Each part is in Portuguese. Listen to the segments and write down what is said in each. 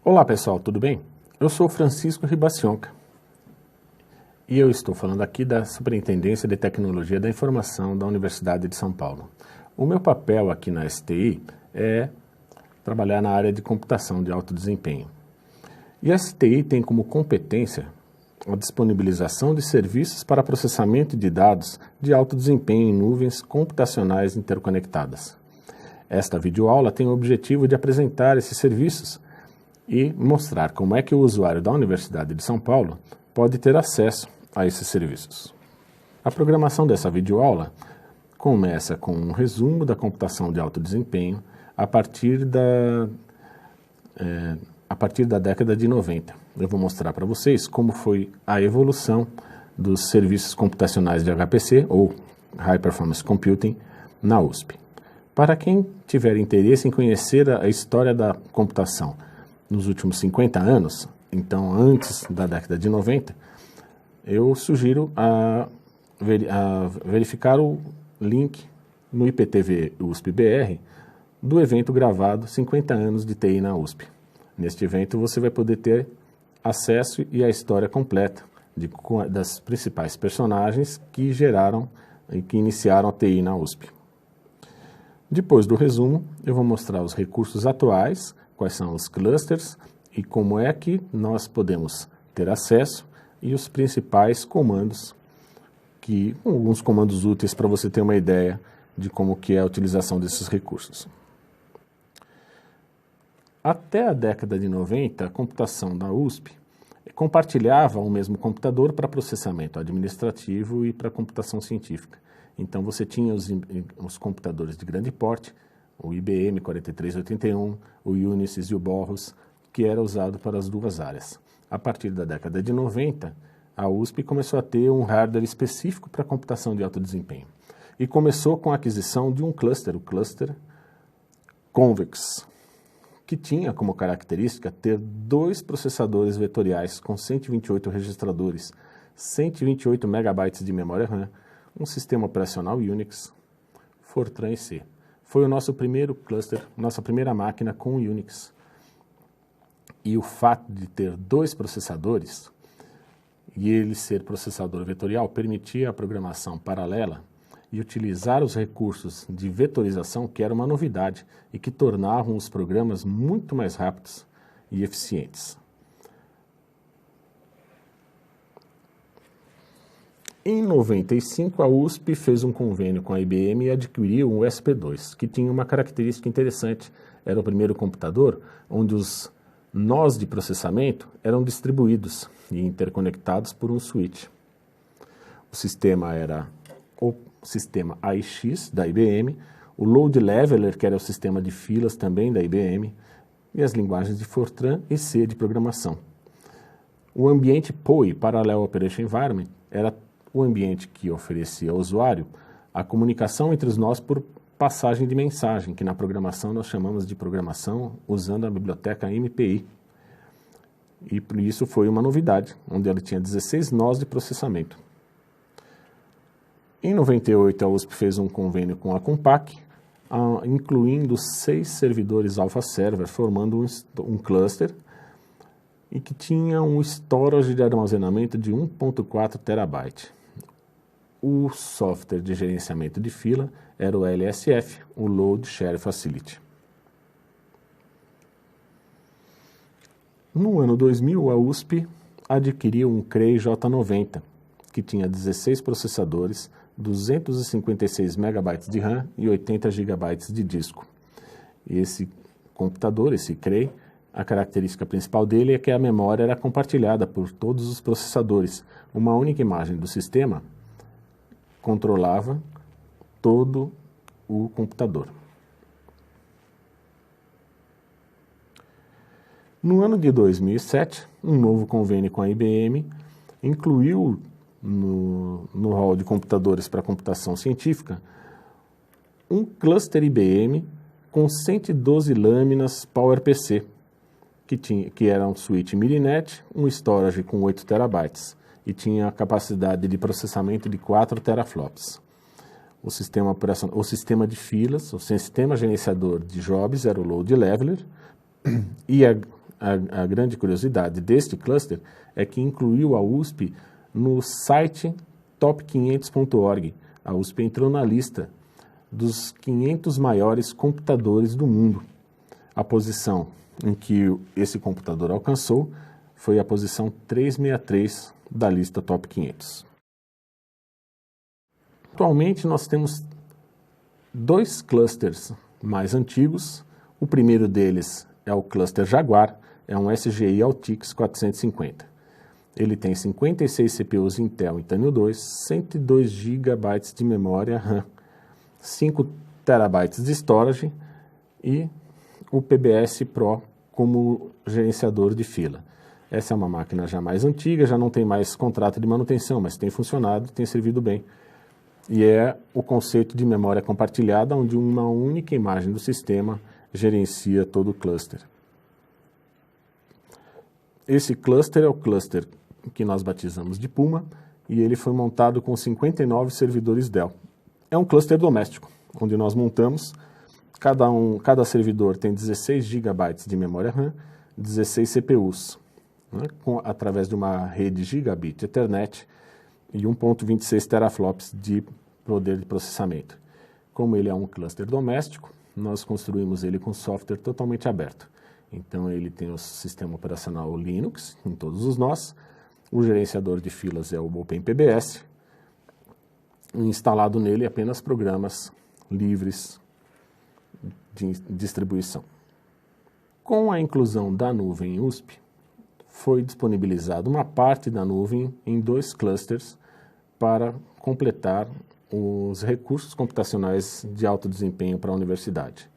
Olá pessoal, tudo bem? Eu sou Francisco Ribacionca e eu estou falando aqui da Superintendência de Tecnologia da Informação da Universidade de São Paulo. O meu papel aqui na STI é trabalhar na área de computação de alto desempenho. E a STI tem como competência a disponibilização de serviços para processamento de dados de alto desempenho em nuvens computacionais interconectadas. Esta videoaula tem o objetivo de apresentar esses serviços e mostrar como é que o usuário da Universidade de São Paulo pode ter acesso a esses serviços. A programação dessa videoaula começa com um resumo da computação de alto desempenho a partir da década de 90. Eu vou mostrar para vocês como foi a evolução dos serviços computacionais de HPC, ou High Performance Computing, na USP. Para quem tiver interesse em conhecer a história da computação nos últimos 50 anos, então antes da década de 90, eu sugiro a verificar o link no IPTV USP-BR do evento gravado 50 anos de TI na USP. Neste evento você vai poder ter acesso e a história completa das principais personagens que geraram e que iniciaram a TI na USP. Depois do resumo, eu vou mostrar os recursos atuais, quais são os clusters e como é que nós podemos ter acesso e os principais comandos, alguns comandos úteis para você ter uma ideia de como que é a utilização desses recursos. Até a década de 90, a computação da USP compartilhava o mesmo computador para processamento administrativo e para computação científica. Então você tinha os computadores de grande porte, o IBM 4381, o Unisys e o Borros, que era usado para as duas áreas. A partir da década de 90, a USP começou a ter um hardware específico para computação de alto desempenho. E começou com a aquisição de um cluster, o cluster Convex, que tinha como característica ter 2 processadores vetoriais com 128 registradores, 128 MB de memória RAM, um sistema operacional Unix, Fortran e C. Foi o nosso primeiro cluster, nossa primeira máquina com Unix. E o fato de ter 2 processadores e ele ser processador vetorial permitia a programação paralela e utilizar os recursos de vetorização, que era uma novidade e que tornavam os programas muito mais rápidos e eficientes. Em 95, a USP fez um convênio com a IBM e adquiriu um SP2, que tinha uma característica interessante. Era o primeiro computador onde os nós de processamento eram distribuídos e interconectados por um switch. O sistema era o sistema AIX da IBM, o Load Leveler, que era o sistema de filas também da IBM, e as linguagens de Fortran e C de programação. O ambiente POE, Parallel Operation Environment, era o ambiente que oferecia ao usuário a comunicação entre os nós por passagem de mensagem, que na programação nós chamamos de programação usando a biblioteca MPI. E por isso foi uma novidade, onde ela tinha 16 nós de processamento. Em 98, a USP fez um convênio com a Compaq, incluindo 6 servidores Alpha Server, formando um cluster, e que tinha um storage de armazenamento de 1.4 TB. O software de gerenciamento de fila era o LSF, o Load Share Facility. No ano 2000, a USP adquiriu um Cray J90, que tinha 16 processadores, 256 MB de RAM e 80 GB de disco. Esse computador, esse Cray, a característica principal dele é que a memória era compartilhada por todos os processadores. Uma única imagem do sistema controlava todo o computador. No ano de 2007, um novo convênio com a IBM incluiu no hall de computadores para computação científica um cluster IBM com 112 lâminas PowerPC, que era um switch MIDI-NET, um storage com 8 TB e tinha a capacidade de processamento de 4 teraflops. O sistema de filas, o sistema gerenciador de jobs era o Load Leveler e a grande curiosidade deste cluster é que incluiu a USP no site top500.org. A USP entrou na lista dos 500 maiores computadores do mundo. A posição em que esse computador alcançou foi a posição 363 da lista Top 500. Atualmente nós temos dois clusters mais antigos. O primeiro deles é o cluster Jaguar, é um SGI Altix 450. Ele tem 56 CPUs Intel Itanium 2, 102 GB de memória RAM, 5 TB de storage e o PBS Pro como gerenciador de fila. Essa é uma máquina já mais antiga, já não tem mais contrato de manutenção, mas tem funcionado, tem servido bem. E é o conceito de memória compartilhada, onde uma única imagem do sistema gerencia todo o cluster. Esse cluster é o cluster que nós batizamos de Puma, e ele foi montado com 59 servidores Dell. É um cluster doméstico, onde nós montamos, cada servidor tem 16 GB de memória RAM, 16 CPUs, né, através de uma rede Gigabit Ethernet e 1.26 teraflops de poder de processamento. Como ele é um cluster doméstico, nós construímos ele com software totalmente aberto. Então ele tem o sistema operacional Linux em todos os nós, o gerenciador de filas é o OpenPBS, e instalado nele apenas programas livres de distribuição. Com a inclusão da nuvem USP, foi disponibilizada uma parte da nuvem em dois clusters para completar os recursos computacionais de alto desempenho para a universidade.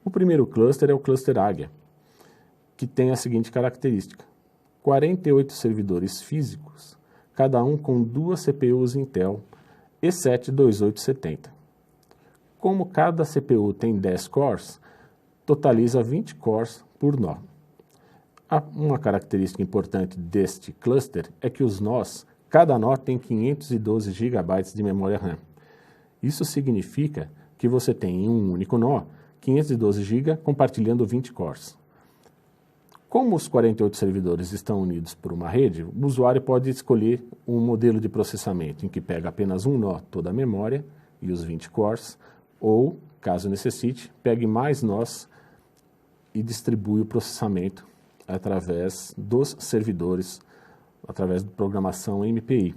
O primeiro cluster é o cluster Águia, que tem a seguinte característica: 48 servidores físicos, cada um com 2 CPUs Intel E7-2870. Como cada CPU tem 10 cores, totaliza 20 cores por nó. Uma característica importante deste cluster é que os nós, cada nó tem 512 GB de memória RAM. Isso significa que você tem em um único nó 512 GB compartilhando 20 cores. Como os 48 servidores estão unidos por uma rede, o usuário pode escolher um modelo de processamento em que pega apenas um nó toda a memória e os 20 cores, ou, caso necessite, pegue mais nós e distribui o processamento através dos servidores, através da programação MPI,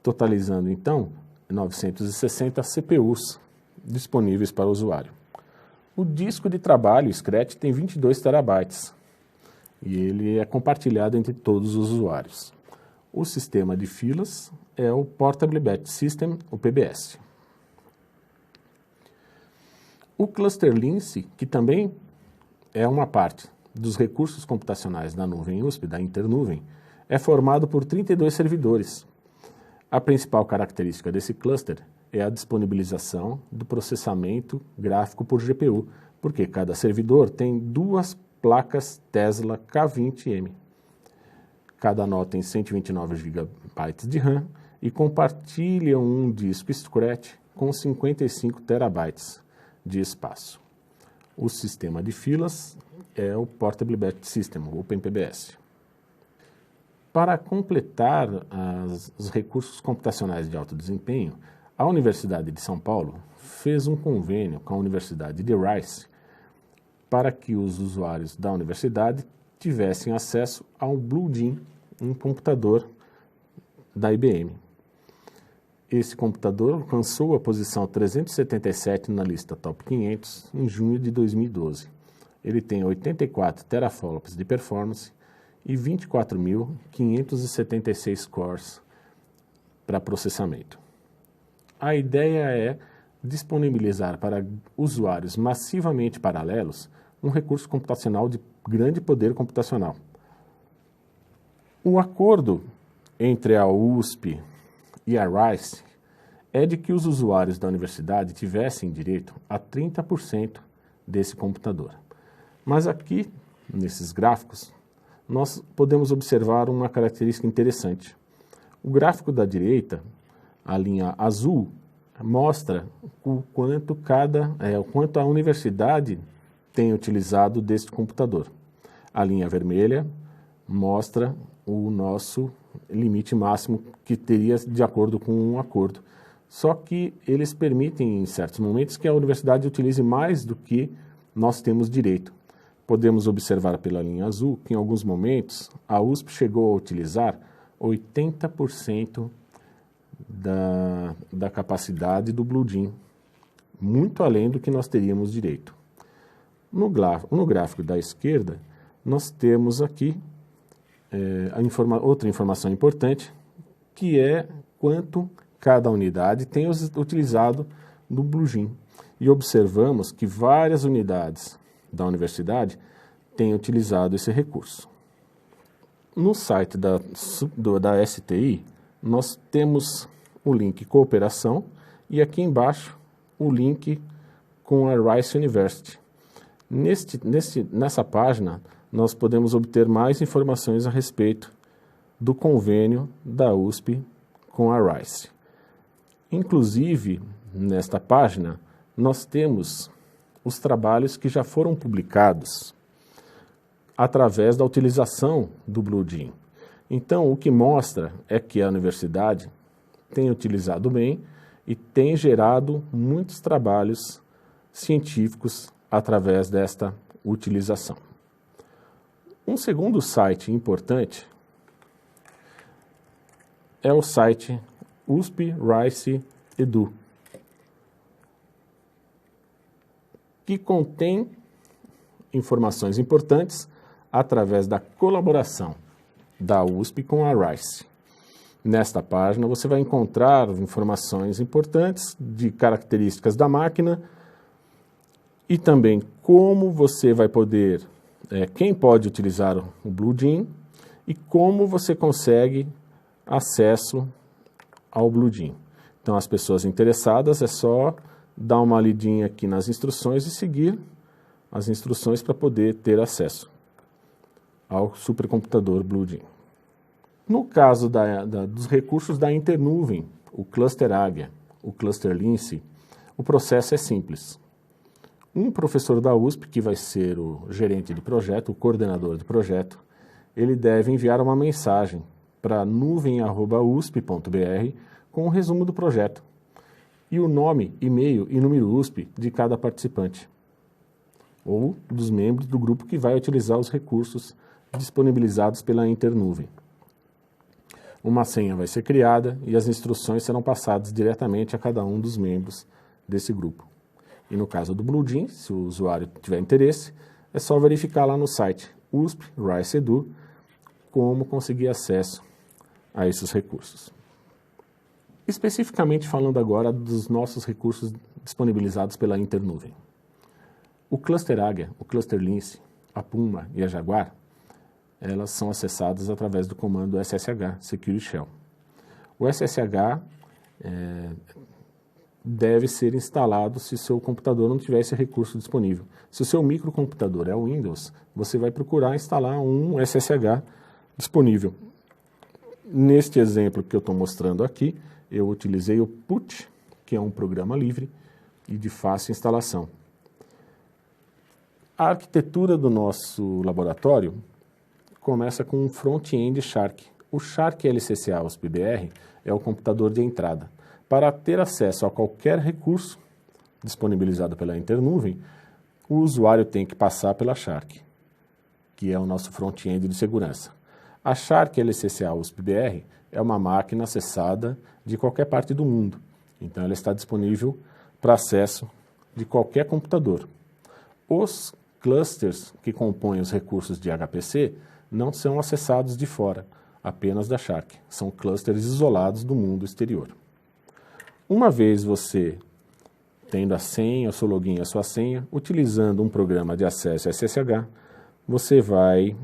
totalizando então 960 CPUs disponíveis para o usuário. O disco de trabalho Scratch tem 22 terabytes e ele é compartilhado entre todos os usuários. O sistema de filas é o Portable Batch System, o PBS. O cluster Lince, que também é uma parte dos recursos computacionais da nuvem USP, da Internuvem, é formado por 32 servidores. A principal característica desse cluster é a disponibilização do processamento gráfico por GPU, porque cada servidor tem 2 placas Tesla K20M. Cada nó tem 129 GB de RAM e compartilham um disco Scratch com 55 terabytes de espaço. O sistema de filas é o Portable Batch System, o OpenPBS. Para completar os recursos computacionais de alto desempenho, a Universidade de São Paulo fez um convênio com a Universidade de Rice para que os usuários da universidade tivessem acesso ao BlueJean, um computador da IBM. Esse computador alcançou a posição 377 na lista Top 500 em junho de 2012. Ele tem 84 teraflops de performance e 24.576 cores para processamento. A ideia é disponibilizar para usuários massivamente paralelos um recurso computacional de grande poder computacional. O acordo entre a USP e a Rice é de que os usuários da universidade tivessem direito a 30% desse computador. Mas aqui, nesses gráficos, nós podemos observar uma característica interessante. O gráfico da direita, a linha azul, mostra o quanto a universidade tem utilizado deste computador. A linha vermelha mostra o nosso limite máximo que teria de acordo com um acordo. Só que eles permitem, em certos momentos, que a universidade utilize mais do que nós temos direito. Podemos observar pela linha azul que, em alguns momentos, a USP chegou a utilizar 80% da capacidade do Bluejean, muito além do que nós teríamos direito. No gráfico da esquerda, nós temos aqui outra informação importante, que é quanto cada unidade tem utilizado do Bluejean. E observamos que várias unidades da universidade têm utilizado esse recurso. No site da STI, nós temos o link Cooperação e aqui embaixo o link com a Rice University. Nessa página, nós podemos obter mais informações a respeito do convênio da USP com a Rice. Inclusive, nesta página, nós temos os trabalhos que já foram publicados através da utilização do Bluejean. Então, o que mostra é que a universidade tem utilizado bem e tem gerado muitos trabalhos científicos através desta utilização. Um segundo site importante é o site USP Rice Edu, que contém informações importantes através da colaboração da USP com a Rice. Nesta página você vai encontrar informações importantes de características da máquina e também como você vai poder, quem pode utilizar o Bluejean e como você consegue acesso ao Bluejean. Então, as pessoas interessadas é só dar uma lidinha aqui nas instruções e seguir as instruções para poder ter acesso ao supercomputador Bluejean. No caso dos recursos da Internuvem, o Cluster Águia, o Cluster Lince, o processo é simples. Um professor da USP, que vai ser o gerente de projeto, o coordenador de projeto, ele deve enviar uma mensagem para nuvem@usp.br com um resumo do projeto e o nome, e-mail e número USP de cada participante ou dos membros do grupo que vai utilizar os recursos disponibilizados pela Internuvem. Uma senha vai ser criada e as instruções serão passadas diretamente a cada um dos membros desse grupo. E no caso do Bluejean, se o usuário tiver interesse, é só verificar lá no site USP Rice Edu como conseguir acesso a esses recursos. Especificamente falando agora dos nossos recursos disponibilizados pela Internuvem. O Cluster Águia, o Cluster Lince, a Puma e a Jaguar, elas são acessadas através do comando SSH, Security Shell. O SSH deve ser instalado se seu computador não tiver esse recurso disponível. Se o seu microcomputador é o Windows, você vai procurar instalar um SSH disponível. Neste exemplo que eu estou mostrando aqui, eu utilizei o PUT, que é um programa livre e de fácil instalação. A arquitetura do nosso laboratório começa com um front-end Shark. O Shark LCCA USP-BR é o computador de entrada. Para ter acesso a qualquer recurso disponibilizado pela Internuvem, o usuário tem que passar pela Shark, que é o nosso front-end de segurança. A Shark LCCA USP-BR é uma máquina acessada de qualquer parte do mundo, então ela está disponível para acesso de qualquer computador. Os clusters que compõem os recursos de HPC não são acessados de fora, apenas da Shark. São clusters isolados do mundo exterior. Uma vez você tendo a senha, o seu login e a sua senha, utilizando um programa de acesso SSH, você vai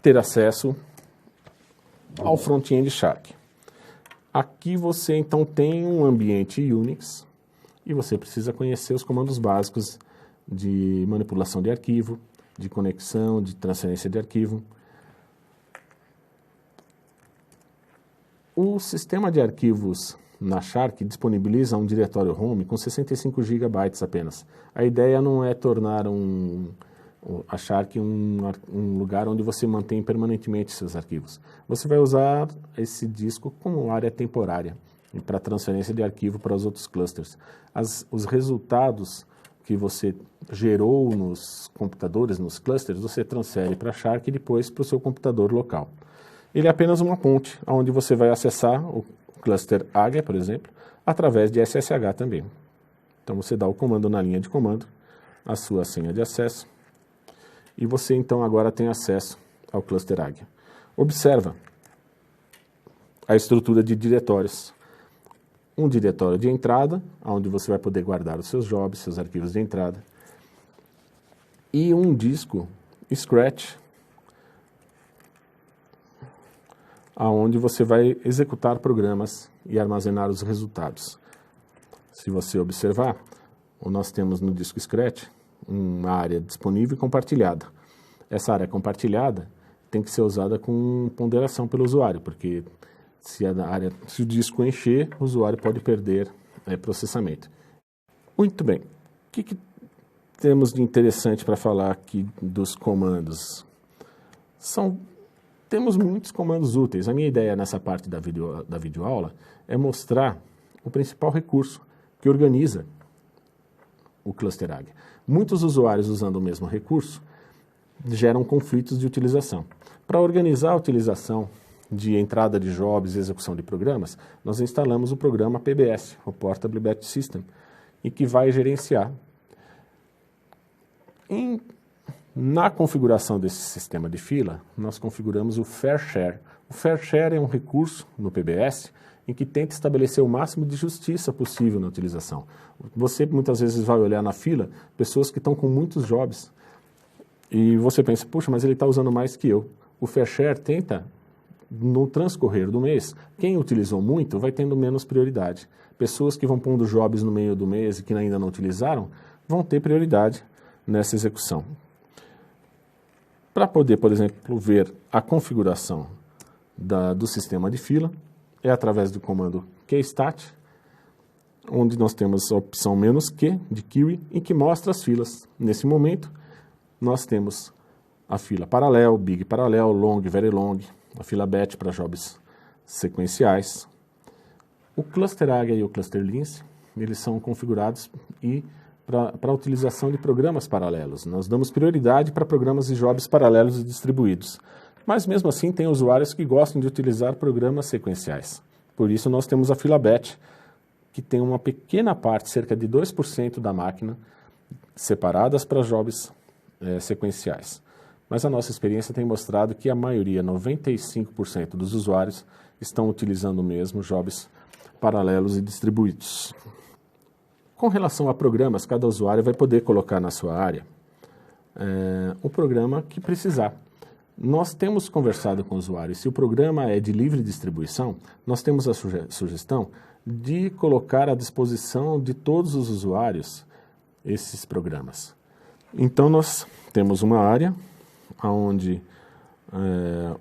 ter acesso ao front-end Shark. Aqui você então tem um ambiente Unix e você precisa conhecer os comandos básicos de manipulação de arquivo, de conexão, de transferência de arquivo. O sistema de arquivos na Shark disponibiliza um diretório home com 65 GB apenas. A ideia não é tornar um A Shark é um lugar onde você mantém permanentemente seus arquivos. Você vai usar esse disco como área temporária para transferência de arquivo para os outros clusters. Os resultados que você gerou nos computadores, nos clusters, você transfere para a Shark e depois para o seu computador local. Ele é apenas uma ponte, onde você vai acessar o cluster Águia, por exemplo, através de SSH também. Então você dá o comando na linha de comando, a sua senha de acesso, e você então agora tem acesso ao cluster Águia. Observa a estrutura de diretórios. Um diretório de entrada, onde você vai poder guardar os seus jobs, seus arquivos de entrada. E um disco Scratch, onde você vai executar programas e armazenar os resultados. Se você observar, nós temos no disco Scratch uma área disponível e compartilhada. Essa área compartilhada tem que ser usada com ponderação pelo usuário, porque se o disco encher, o usuário pode perder processamento. Muito bem. O que temos de interessante para falar aqui dos comandos? Temos muitos comandos úteis. A minha ideia nessa parte da videoaula é mostrar o principal recurso que organiza o cluster Águia. Muitos usuários usando o mesmo recurso geram conflitos de utilização. Para organizar a utilização de entrada de jobs e execução de programas, nós instalamos o programa PBS, o Portable Batch System, e que vai gerenciar. Na configuração desse sistema de fila, nós configuramos o Fair Share. O Fair Share é um recurso no PBS em que tenta estabelecer o máximo de justiça possível na utilização. Você muitas vezes vai olhar na fila pessoas que estão com muitos jobs e você pensa, puxa, mas ele está usando mais que eu. O Fair Share tenta, no transcorrer do mês, quem utilizou muito vai tendo menos prioridade. Pessoas que vão pondo jobs no meio do mês e que ainda não utilizaram vão ter prioridade nessa execução. Para poder, por exemplo, ver a configuração do sistema de fila, é através do comando kstat, onde nós temos a opção "-q" de Kiwi, em que mostra as filas. Nesse momento, nós temos a fila paralelo, big paralelo, long, very long, a fila batch para jobs sequenciais. O cluster Águia e o cluster Lince, eles são configurados para a utilização de programas paralelos. Nós damos prioridade para programas e jobs paralelos e distribuídos. Mas mesmo assim tem usuários que gostam de utilizar programas sequenciais. Por isso nós temos a fila batch, que tem uma pequena parte, cerca de 2% da máquina, separadas para jobs sequenciais. Mas a nossa experiência tem mostrado que a maioria, 95% dos usuários, estão utilizando mesmo jobs paralelos e distribuídos. Com relação a programas, cada usuário vai poder colocar na sua área o programa que precisar. Nós temos conversado com o usuário, se o programa é de livre distribuição, nós temos a sugestão de colocar à disposição de todos os usuários esses programas. Então nós temos uma área onde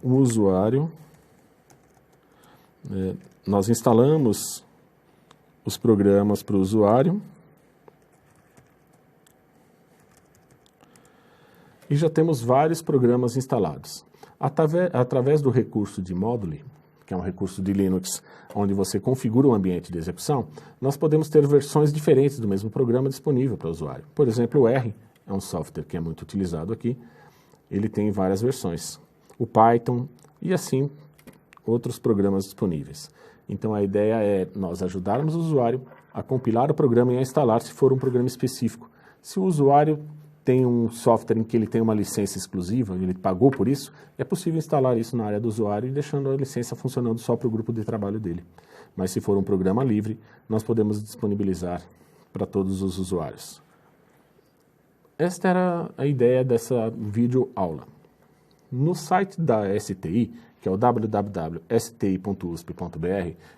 o usuário, nós instalamos os programas para o usuário e já temos vários programas instalados. Através do recurso de Module, que é um recurso de Linux, onde você configura o ambiente de execução, nós podemos ter versões diferentes do mesmo programa disponível para o usuário. Por exemplo, o R é um software que é muito utilizado aqui, ele tem várias versões. O Python e assim outros programas disponíveis. Então a ideia é nós ajudarmos o usuário a compilar o programa e a instalar se for um programa específico. Se o usuário tem um software em que ele tem uma licença exclusiva, ele pagou por isso, é possível instalar isso na área do usuário e deixando a licença funcionando só para o grupo de trabalho dele. Mas se for um programa livre, nós podemos disponibilizar para todos os usuários. Esta era a ideia dessa videoaula. No site da STI, que é o www.sti.usp.br,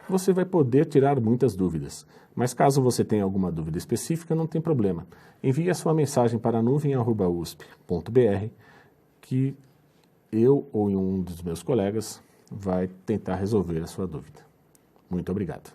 você vai poder tirar muitas dúvidas. Mas caso você tenha alguma dúvida específica, não tem problema. Envie a sua mensagem para nuvem@usp.br, que eu ou um dos meus colegas vai tentar resolver a sua dúvida. Muito obrigado.